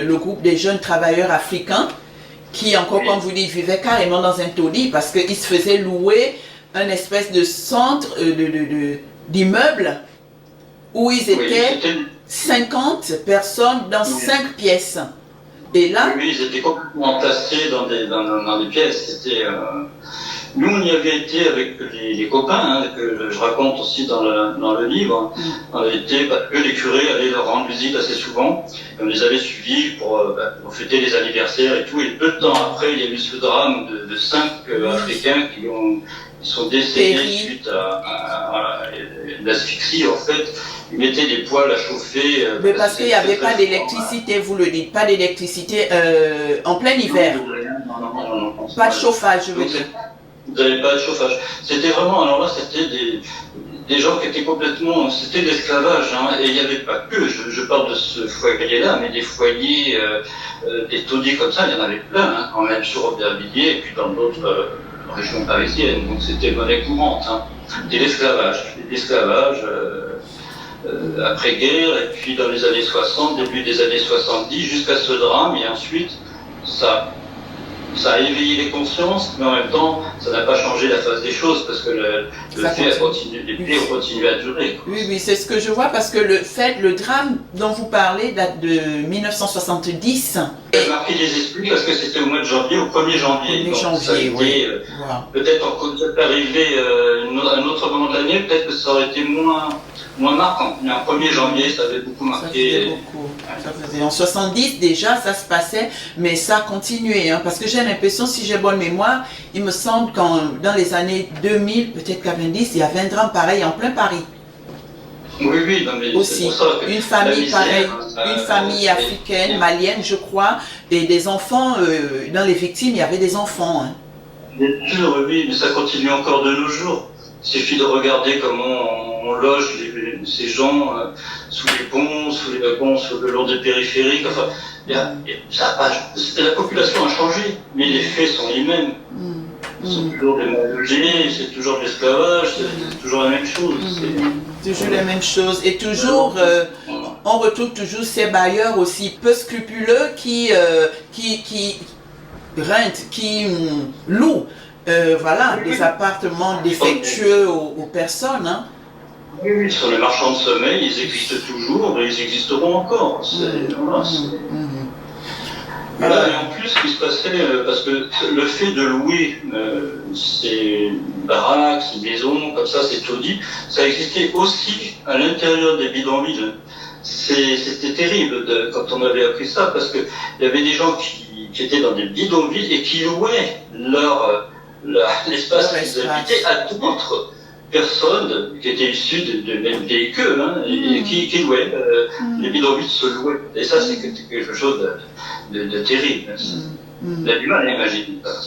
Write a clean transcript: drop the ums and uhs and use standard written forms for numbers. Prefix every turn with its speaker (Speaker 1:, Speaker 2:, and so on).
Speaker 1: le groupe des jeunes travailleurs africains qui, encore comme vous dites, vivaient carrément dans un taudis parce qu'ils se faisaient louer un espèce de centre d'immeubles où ils étaient 50 personnes dans 5 pièces. Et là,
Speaker 2: oui, ils étaient complètement entassés dans des pièces. Nous, on y avait été avec les copains, que je raconte aussi dans le livre. On avait été, parce que les curés allaient leur rendre visite assez souvent. Et on les avait suivis pour fêter les anniversaires et tout. Et peu de temps après, il y a eu ce drame de 5 Africains qui sont décédés suite à l'asphyxie, en fait. Ils mettaient des poêles à chauffer.
Speaker 1: Mais parce qu'il n'y avait pas d'électricité, vous le dites, pas d'électricité en plein hiver.
Speaker 2: Non.
Speaker 1: Pas de chauffage, je veux dire.
Speaker 2: Vous n'avez pas de chauffage. C'était vraiment, alors là, c'était des gens qui étaient complètement, c'était de l'esclavage, hein, et il n'y avait pas que, je parle de ce foyer-là, mais des foyers, des taudis comme ça, il y en avait plein, hein, quand même sur Aubervilliers et puis dans d'autres régions parisiennes, donc c'était monnaie courante, hein. C'était l'esclavage, après-guerre, et puis dans les années 60, début des années 70, jusqu'à ce drame, et ensuite, ça a éveillé les consciences, mais en même temps, ça n'a pas changé la face des choses, parce que les plaies ont continué à durer.
Speaker 1: Oui, c'est ce que je vois, parce que le drame dont vous parlez date de 1970.
Speaker 2: Ça a marqué les esprits, parce que c'était au mois de janvier, au 1er janvier.
Speaker 1: Donc, ça a été,
Speaker 2: peut-être encore arrivé à un autre moment de l'année, peut-être que ça aurait été moins marquant. Mais en 1er janvier, ça avait beaucoup marqué.
Speaker 1: Ça faisait en 70 déjà, ça se passait, mais ça a continué, hein, parce que j'ai l'impression, si j'ai bonne mémoire, il me semble qu'en dans les années 2000, peut-être 90, il y avait un drame pareil en plein Paris.
Speaker 2: Oui, non, mais
Speaker 1: aussi.
Speaker 2: Pour ça que
Speaker 1: une famille pareille, une famille africaine, malienne, je crois, et des enfants, dans les victimes, il y avait des enfants. Hein.
Speaker 2: Bien sûr, oui, mais ça continue encore de nos jours. Il suffit de regarder comment on loge ces gens sous les ponts, sous les wagons, le long des périphériques. Enfin, la population a changé, mais les faits sont les mêmes. C'est toujours des mal logés, c'est toujours de l'esclavage, c'est toujours la même chose.
Speaker 1: Toujours la même chose. Et toujours, on retrouve toujours ces bailleurs aussi peu scrupuleux qui louent des appartements défectueux aux personnes. Hein.
Speaker 2: Oui, sur les marchands de sommeil, ils existent toujours, mais ils existeront encore. Voilà, et en plus, ce qui se passait, parce que le fait de louer ces baraques, ces maisons, comme ça, ces taudis, ça existait aussi à l'intérieur des bidonvilles. C'était terrible quand on avait appris ça, parce qu'il y avait des gens qui étaient dans des bidonvilles et qui louaient l'espace qu'ils habitaient à d'autres personnes qui étaient issues de même pays qu'eux, hein, et qui louaient. Les bidonvilles se louaient. Et ça, c'est quelque chose de terrible. On a du mal à imaginer ça.